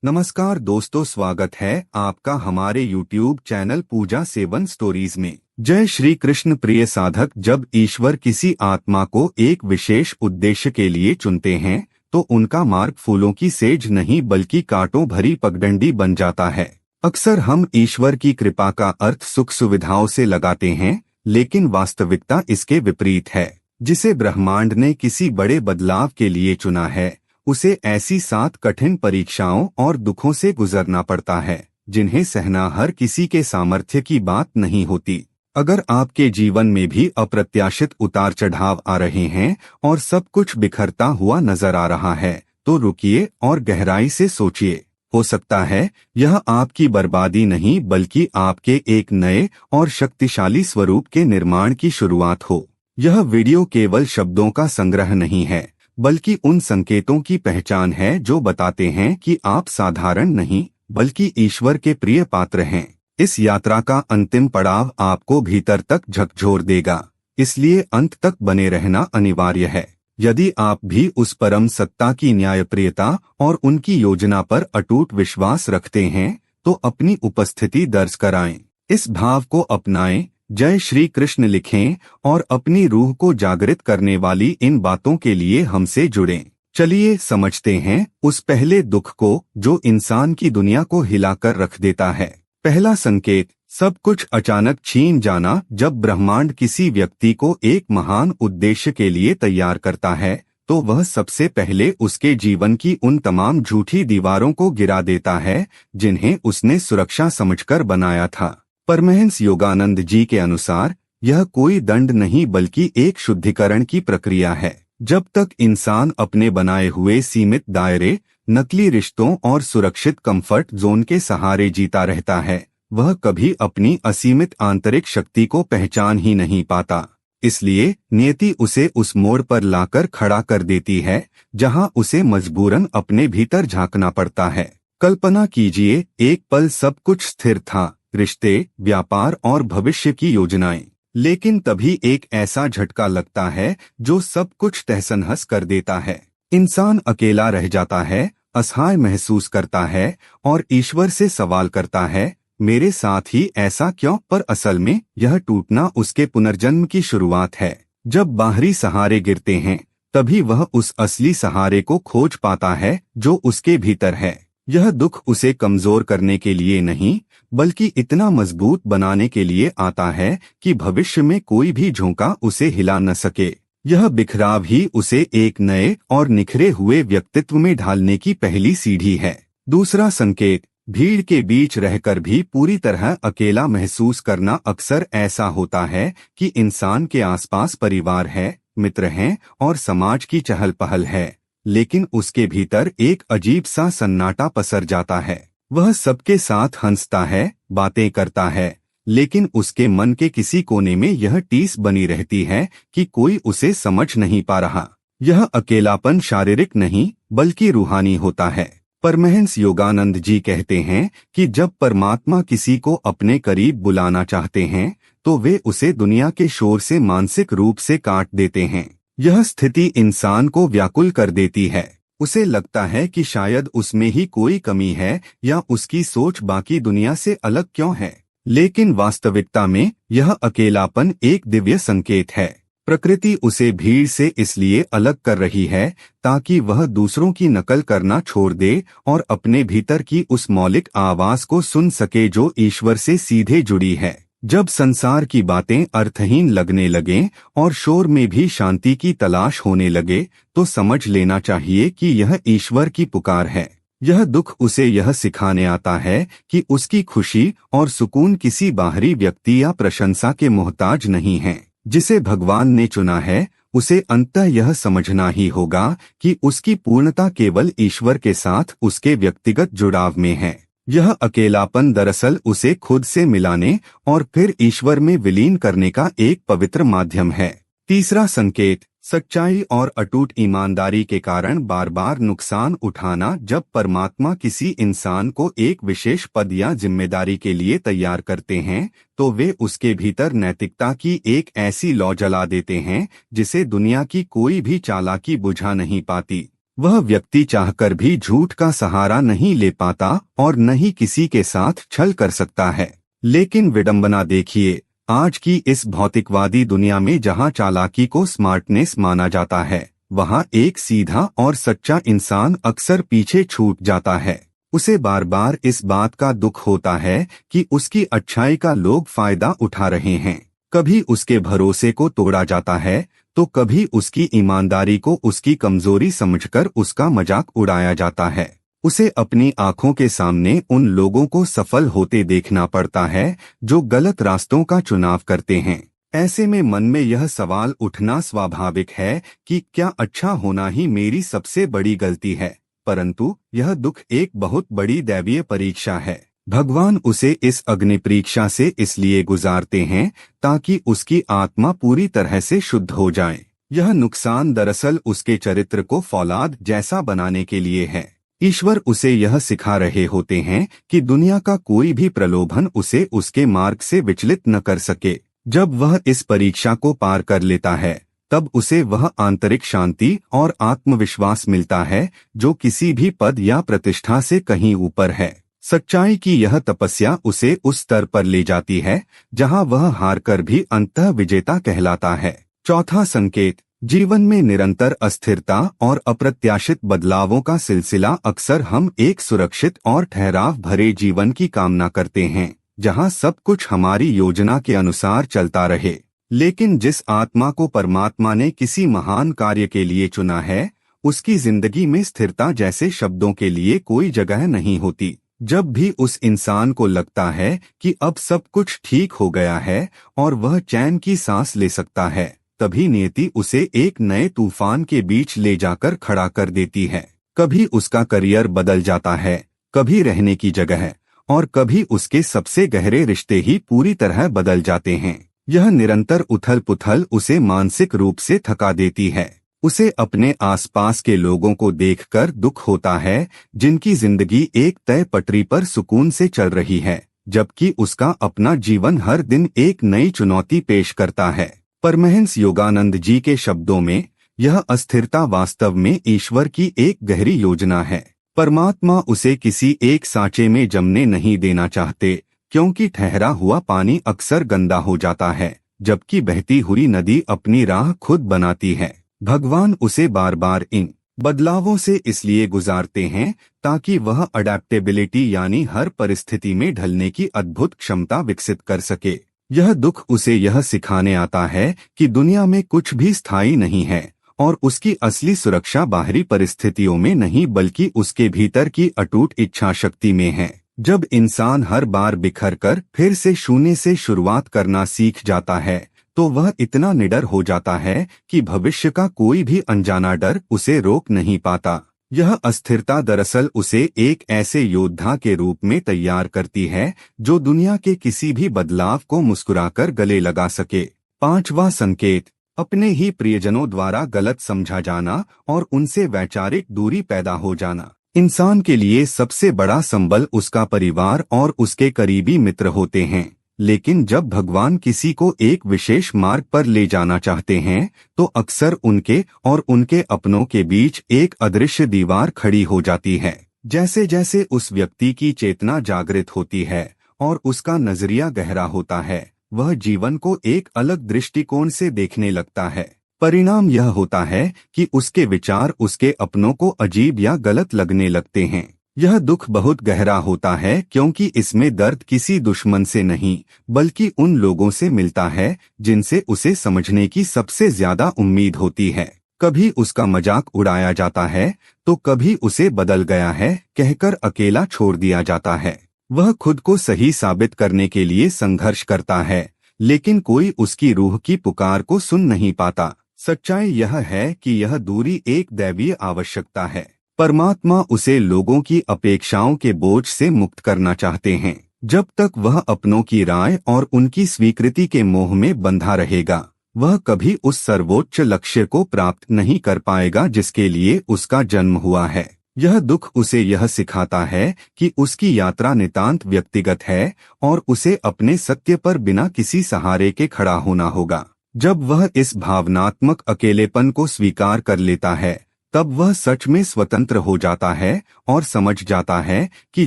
नमस्कार दोस्तों, स्वागत है आपका हमारे YouTube चैनल पूजा सेवन स्टोरीज में। जय श्री कृष्ण। प्रिय साधक, जब ईश्वर किसी आत्मा को एक विशेष उद्देश्य के लिए चुनते हैं तो उनका मार्ग फूलों की सेज नहीं बल्कि कांटों भरी पगडंडी बन जाता है। अक्सर हम ईश्वर की कृपा का अर्थ सुख सुविधाओं से लगाते हैं, लेकिन वास्तविकता इसके विपरीत है। जिसे ब्रह्मांड ने किसी बड़े बदलाव के लिए चुना है, उसे ऐसी 7 कठिन परीक्षाओं और दुखों से गुजरना पड़ता है जिन्हें सहना हर किसी के सामर्थ्य की बात नहीं होती। अगर आपके जीवन में भी अप्रत्याशित उतार चढ़ाव आ रहे हैं और सब कुछ बिखरता हुआ नजर आ रहा है, तो रुकिए और गहराई से सोचिए। हो सकता है यह आपकी बर्बादी नहीं बल्कि आपके एक नए और शक्तिशाली स्वरूप के निर्माण की शुरुआत हो। यह वीडियो केवल शब्दों का संग्रह नहीं है, बल्कि उन संकेतों की पहचान है जो बताते हैं कि आप साधारण नहीं बल्कि ईश्वर के प्रिय पात्र हैं। इस यात्रा का अंतिम पड़ाव आपको भीतर तक झकझोर देगा, इसलिए अंत तक बने रहना अनिवार्य है। यदि आप भी उस परम सत्ता की न्यायप्रियता और उनकी योजना पर अटूट विश्वास रखते हैं तो अपनी उपस्थिति दर्ज कराएं। इस भाव को अपनाएं, जय श्री कृष्ण लिखें और अपनी रूह को जागृत करने वाली इन बातों के लिए हमसे जुड़ें। चलिए समझते हैं उस पहले दुख को जो इंसान की दुनिया को हिलाकर रख देता है। पहला संकेत, सब कुछ अचानक छीन जाना। जब ब्रह्मांड किसी व्यक्ति को एक महान उद्देश्य के लिए तैयार करता है तो वह सबसे पहले उसके जीवन की उन तमाम झूठी दीवारों को गिरा देता है जिन्हें उसने सुरक्षा समझकर बनाया था। परमहंस योगानंद जी के अनुसार यह कोई दंड नहीं बल्कि एक शुद्धिकरण की प्रक्रिया है। जब तक इंसान अपने बनाए हुए सीमित दायरे, नकली रिश्तों और सुरक्षित कंफर्ट जोन के सहारे जीता रहता है, वह कभी अपनी असीमित आंतरिक शक्ति को पहचान ही नहीं पाता। इसलिए नियति उसे उस मोड़ पर लाकर खड़ा कर देती है जहां उसे मजबूरन अपने भीतर झांकना पड़ता है। कल्पना कीजिए, एक पल सब कुछ स्थिर था, रिश्ते, व्यापार और भविष्य की योजनाएं। लेकिन तभी एक ऐसा झटका लगता है जो सब कुछ तहस-नहस कर देता है। इंसान अकेला रह जाता है, असहाय महसूस करता है और ईश्वर से सवाल करता है, मेरे साथ ही ऐसा क्यों? पर असल में यह टूटना उसके पुनर्जन्म की शुरुआत है। जब बाहरी सहारे गिरते हैं तभी वह उस असली सहारे को खोज पाता है जो उसके भीतर है। यह दुख उसे कमजोर करने के लिए नहीं बल्कि इतना मजबूत बनाने के लिए आता है कि भविष्य में कोई भी झोंका उसे हिला न सके। यह बिखराव ही उसे एक नए और निखरे हुए व्यक्तित्व में ढालने की पहली सीढ़ी है। दूसरा संकेत, भीड़ के बीच रहकर भी पूरी तरह अकेला महसूस करना। अक्सर ऐसा होता है कि इंसान के आसपास परिवार है, मित्र हैं और समाज की चहल पहल है, लेकिन उसके भीतर एक अजीब सा सन्नाटा पसर जाता है। वह सबके साथ हंसता है, बातें करता है, लेकिन उसके मन के किसी कोने में यह टीस बनी रहती है कि कोई उसे समझ नहीं पा रहा। यह अकेलापन शारीरिक नहीं बल्कि रूहानी होता है। परमहंस योगानंद जी कहते हैं कि जब परमात्मा किसी को अपने करीब बुलाना चाहते हैं तो वे उसे दुनिया के शोर से मानसिक रूप से काट देते हैं। यह स्थिति इंसान को व्याकुल कर देती है। उसे लगता है कि शायद उसमें ही कोई कमी है या उसकी सोच बाकी दुनिया से अलग क्यों है। लेकिन वास्तविकता में यह अकेलापन एक दिव्य संकेत है। प्रकृति उसे भीड़ से इसलिए अलग कर रही है ताकि वह दूसरों की नकल करना छोड़ दे और अपने भीतर की उस मौलिक आवाज को सुन सके जो ईश्वर से सीधे जुड़ी है। जब संसार की बातें अर्थहीन लगने लगें और शोर में भी शांति की तलाश होने लगे तो समझ लेना चाहिए कि यह ईश्वर की पुकार है। यह दुख उसे यह सिखाने आता है कि उसकी खुशी और सुकून किसी बाहरी व्यक्ति या प्रशंसा के मोहताज नहीं है। जिसे भगवान ने चुना है उसे अंततः यह समझना ही होगा कि उसकी पूर्णता केवल ईश्वर के साथ उसके व्यक्तिगत जुड़ाव में है। यह अकेलापन दरअसल उसे खुद से मिलाने और फिर ईश्वर में विलीन करने का एक पवित्र माध्यम है। तीसरा संकेत, सच्चाई और अटूट ईमानदारी के कारण बार बार नुकसान उठाना। जब परमात्मा किसी इंसान को एक विशेष पद या जिम्मेदारी के लिए तैयार करते हैं तो वे उसके भीतर नैतिकता की एक ऐसी लौ जला देते हैं जिसे दुनिया की कोई भी चालाकी बुझा नहीं पाती। वह व्यक्ति चाहकर भी झूठ का सहारा नहीं ले पाता और न ही किसी के साथ छल कर सकता है। लेकिन विडंबना देखिए, आज की इस भौतिकवादी दुनिया में जहां चालाकी को स्मार्टनेस माना जाता है, वहां एक सीधा और सच्चा इंसान अक्सर पीछे छूट जाता है। उसे बार बार इस बात का दुख होता है कि उसकी अच्छाई का लोग फायदा उठा रहे हैं। कभी उसके भरोसे को तोड़ा जाता है तो कभी उसकी ईमानदारी को उसकी कमजोरी समझकर उसका मजाक उड़ाया जाता है। उसे अपनी आंखों के सामने उन लोगों को सफल होते देखना पड़ता है जो गलत रास्तों का चुनाव करते हैं। ऐसे में मन में यह सवाल उठना स्वाभाविक है कि क्या अच्छा होना ही मेरी सबसे बड़ी गलती है। परंतु यह दुख एक बहुत बड़ी दैवीय परीक्षा है। भगवान उसे इस अग्नि परीक्षा से इसलिए गुजारते हैं ताकि उसकी आत्मा पूरी तरह से शुद्ध हो जाए। यह नुकसान दरअसल उसके चरित्र को फौलाद जैसा बनाने के लिए है। ईश्वर उसे यह सिखा रहे होते हैं कि दुनिया का कोई भी प्रलोभन उसे उसके मार्ग से विचलित न कर सके। जब वह इस परीक्षा को पार कर लेता है तब उसे वह आंतरिक शांति और आत्मविश्वास मिलता है जो किसी भी पद या प्रतिष्ठा से कहीं ऊपर है। सच्चाई की यह तपस्या उसे उस स्तर पर ले जाती है जहां वह हारकर भी अंततः विजेता कहलाता है। चौथा संकेत, जीवन में निरंतर अस्थिरता और अप्रत्याशित बदलावों का सिलसिला। अक्सर हम एक सुरक्षित और ठहराव भरे जीवन की कामना करते हैं जहां सब कुछ हमारी योजना के अनुसार चलता रहे। लेकिन जिस आत्मा को परमात्मा ने किसी महान कार्य के लिए चुना है, उसकी जिंदगी में स्थिरता जैसे शब्दों के लिए कोई जगह नहीं होती। जब भी उस इंसान को लगता है कि अब सब कुछ ठीक हो गया है और वह चैन की सांस ले सकता है, तभी नियति उसे एक नए तूफान के बीच ले जाकर खड़ा कर देती है। कभी उसका करियर बदल जाता है, कभी रहने की जगह, और कभी उसके सबसे गहरे रिश्ते ही पूरी तरह बदल जाते हैं। यह निरंतर उथल पुथल उसे मानसिक रूप से थका देती है। उसे अपने आसपास के लोगों को देखकर दुख होता है जिनकी जिंदगी एक तय पटरी पर सुकून से चल रही है, जबकि उसका अपना जीवन हर दिन एक नई चुनौती पेश करता है। परमहंस योगानंद जी के शब्दों में, यह अस्थिरता वास्तव में ईश्वर की एक गहरी योजना है। परमात्मा उसे किसी एक सांचे में जमने नहीं देना चाहते, क्योंकि ठहरा हुआ पानी अक्सर गंदा हो जाता है, जबकि बहती हुई नदी अपनी राह खुद बनाती है। भगवान उसे बार बार इन बदलावों से इसलिए गुजारते हैं ताकि वह अडेप्टेबिलिटी यानी हर परिस्थिति में ढलने की अद्भुत क्षमता विकसित कर सके। यह दुख उसे यह सिखाने आता है कि दुनिया में कुछ भी स्थायी नहीं है और उसकी असली सुरक्षा बाहरी परिस्थितियों में नहीं बल्कि उसके भीतर की अटूट इच्छा शक्ति में है। जब इंसान हर बार बिखर कर फिर से शून्य से शुरुआत करना सीख जाता है तो वह इतना निडर हो जाता है कि भविष्य का कोई भी अनजाना डर उसे रोक नहीं पाता। यह अस्थिरता दरअसल उसे एक ऐसे योद्धा के रूप में तैयार करती है जो दुनिया के किसी भी बदलाव को मुस्कुराकर गले लगा सके। पांचवा संकेत, अपने ही प्रियजनों द्वारा गलत समझा जाना और उनसे वैचारिक दूरी पैदा हो जाना। इंसान के लिए सबसे बड़ा संबल उसका परिवार और उसके करीबी मित्र होते हैं, लेकिन जब भगवान किसी को एक विशेष मार्ग पर ले जाना चाहते हैं तो अक्सर उनके और उनके अपनों के बीच एक अदृश्य दीवार खड़ी हो जाती है। जैसे जैसे उस व्यक्ति की चेतना जागृत होती है और उसका नजरिया गहरा होता है, वह जीवन को एक अलग दृष्टिकोण से देखने लगता है। परिणाम यह होता है कि उसके विचार उसके अपनों को अजीब या गलत लगने लगते हैं। यह दुख बहुत गहरा होता है क्योंकि इसमें दर्द किसी दुश्मन से नहीं बल्कि उन लोगों से मिलता है जिनसे उसे समझने की सबसे ज्यादा उम्मीद होती है। कभी उसका मजाक उड़ाया जाता है तो कभी उसे बदल गया है कहकर अकेला छोड़ दिया जाता है। वह खुद को सही साबित करने के लिए संघर्ष करता है, लेकिन कोई उसकी रूह की पुकार को सुन नहीं पाता। सच्चाई यह है कि यह दूरी एक दैवीय आवश्यकता है। परमात्मा उसे लोगों की अपेक्षाओं के बोझ से मुक्त करना चाहते हैं। जब तक वह अपनों की राय और उनकी स्वीकृति के मोह में बंधा रहेगा, वह कभी उस सर्वोच्च लक्ष्य को प्राप्त नहीं कर पाएगा जिसके लिए उसका जन्म हुआ है। यह दुख उसे यह सिखाता है कि उसकी यात्रा नितांत व्यक्तिगत है और उसे अपने सत्य पर बिना किसी सहारे के खड़ा होना होगा। जब वह इस भावनात्मक अकेलेपन को स्वीकार कर लेता है तब वह सच में स्वतंत्र हो जाता है और समझ जाता है कि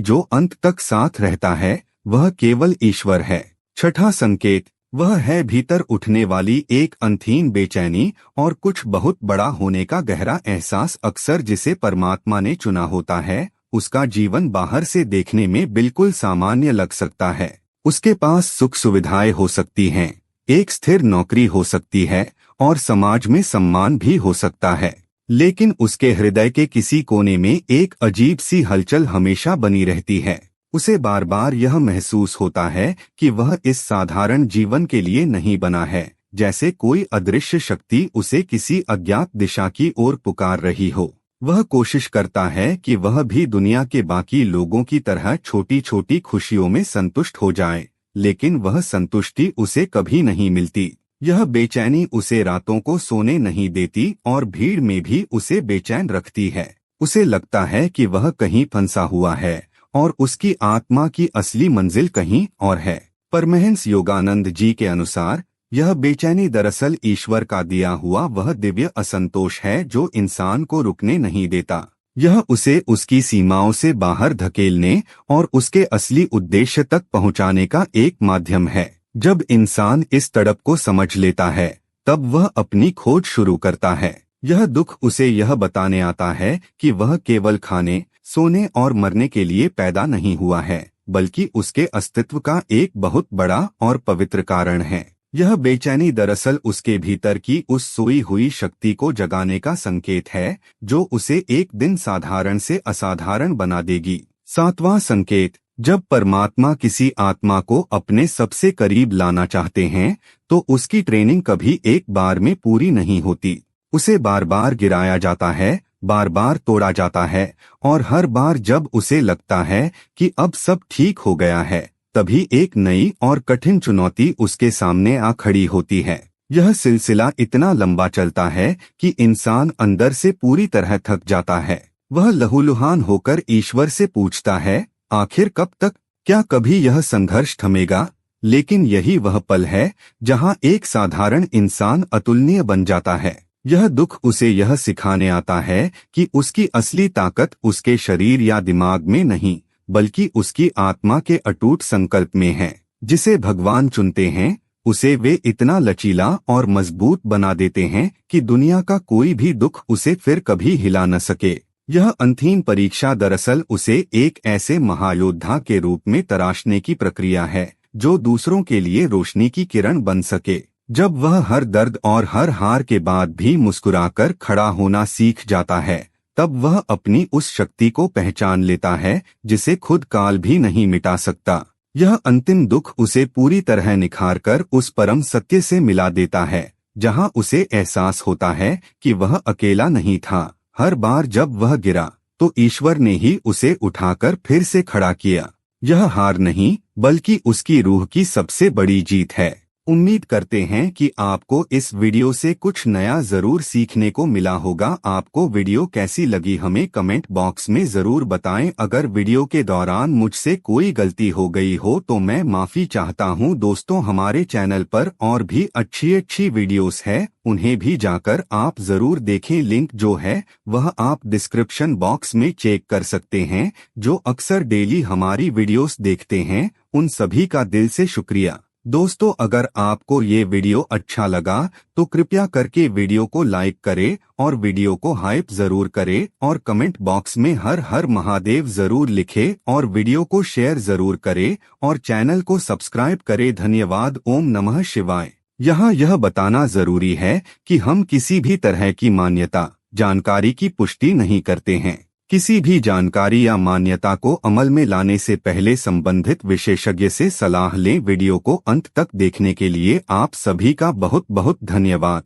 जो अंत तक साथ रहता है वह केवल ईश्वर है। छठा संकेत, वह है भीतर उठने वाली एक अंतहीन बेचैनी और कुछ बहुत बड़ा होने का गहरा एहसास। अक्सर जिसे परमात्मा ने चुना होता है उसका जीवन बाहर से देखने में बिल्कुल सामान्य लग सकता है। उसके पास सुख सुविधाएं हो सकती हैं, एक स्थिर नौकरी हो सकती है और समाज में सम्मान भी हो सकता है, लेकिन उसके हृदय के किसी कोने में एक अजीब सी हलचल हमेशा बनी रहती है। उसे बार बार यह महसूस होता है कि वह इस साधारण जीवन के लिए नहीं बना है, जैसे कोई अदृश्य शक्ति उसे किसी अज्ञात दिशा की ओर पुकार रही हो। वह कोशिश करता है कि वह भी दुनिया के बाकी लोगों की तरह छोटी छोटी खुशियों में संतुष्ट हो जाए, लेकिन वह संतुष्टि उसे कभी नहीं मिलती। यह बेचैनी उसे रातों को सोने नहीं देती और भीड़ में भी उसे बेचैन रखती है। उसे लगता है कि वह कहीं फंसा हुआ है और उसकी आत्मा की असली मंजिल कहीं और है। परमहंस योगानंद जी के अनुसार यह बेचैनी दरअसल ईश्वर का दिया हुआ वह दिव्य असंतोष है जो इंसान को रुकने नहीं देता। यह उसे उसकी सीमाओं से बाहर धकेलने और उसके असली उद्देश्य तक पहुंचाने का एक माध्यम है। जब इंसान इस तड़प को समझ लेता है तब वह अपनी खोज शुरू करता है। यह दुख उसे यह बताने आता है कि वह केवल खाने, सोने और मरने के लिए पैदा नहीं हुआ है, बल्कि उसके अस्तित्व का एक बहुत बड़ा और पवित्र कारण है। यह बेचैनी दरअसल उसके भीतर की उस सोई हुई शक्ति को जगाने का संकेत है जो उसे एक दिन साधारण से असाधारण बना देगी। सातवां संकेत, जब परमात्मा किसी आत्मा को अपने सबसे करीब लाना चाहते हैं तो उसकी ट्रेनिंग कभी एक बार में पूरी नहीं होती। उसे बार बार गिराया जाता है, बार बार तोड़ा जाता है और हर बार जब उसे लगता है कि अब सब ठीक हो गया है तभी एक नई और कठिन चुनौती उसके सामने आ खड़ी होती है। यह सिलसिला इतना लंबा चलता है कि इंसान अंदर से पूरी तरह थक जाता है। वह लहूलुहान होकर ईश्वर से पूछता है, आखिर कब तक? क्या कभी यह संघर्ष थमेगा? लेकिन यही वह पल है जहां एक साधारण इंसान अतुलनीय बन जाता है। यह दुख उसे यह सिखाने आता है कि उसकी असली ताकत उसके शरीर या दिमाग में नहीं, बल्कि उसकी आत्मा के अटूट संकल्प में है। जिसे भगवान चुनते हैं उसे वे इतना लचीला और मजबूत बना देते हैं कि दुनिया का कोई भी दुख उसे फिर कभी हिला न सके। यह अंतिम परीक्षा दरअसल उसे एक ऐसे महायोद्धा के रूप में तराशने की प्रक्रिया है जो दूसरों के लिए रोशनी की किरण बन सके। जब वह हर दर्द और हर हार के बाद भी मुस्कुराकर खड़ा होना सीख जाता है तब वह अपनी उस शक्ति को पहचान लेता है जिसे खुद काल भी नहीं मिटा सकता। यह अंतिम दुख उसे पूरी तरह निखारकर उस परम सत्य से मिला देता है जहां उसे एहसास होता है कि वह अकेला नहीं था। हर बार जब वह गिरा तो ईश्वर ने ही उसे उठाकर फिर से खड़ा किया। यह हार नहीं बल्कि उसकी रूह की सबसे बड़ी जीत है। उम्मीद करते हैं कि आपको इस वीडियो से कुछ नया जरूर सीखने को मिला होगा। आपको वीडियो कैसी लगी हमें कमेंट बॉक्स में जरूर बताएं। अगर वीडियो के दौरान मुझसे कोई गलती हो गई हो तो मैं माफी चाहता हूं। दोस्तों, हमारे चैनल पर और भी अच्छी वीडियोस है, उन्हें भी जाकर आप जरूर देखें। लिंक जो है वह आप डिस्क्रिप्शन बॉक्स में चेक कर सकते हैं। जो अक्सर डेली हमारी वीडियोस देखते हैं उन सभी का दिल से शुक्रिया। दोस्तों, अगर आपको ये वीडियो अच्छा लगा तो कृपया करके वीडियो को लाइक करें और वीडियो को हाइप जरूर करें और कमेंट बॉक्स में हर हर महादेव जरूर लिखें और वीडियो को शेयर जरूर करें और चैनल को सब्सक्राइब करें। धन्यवाद। ओम नमः शिवाय। यहाँ यह बताना जरूरी है कि हम किसी भी तरह की मान्यता, जानकारी की पुष्टि नहीं करते हैं। किसी भी जानकारी या मान्यता को अमल में लाने से पहले संबंधित विशेषज्ञ से सलाह लें। वीडियो को अंत तक देखने के लिए आप सभी का बहुत बहुत धन्यवाद।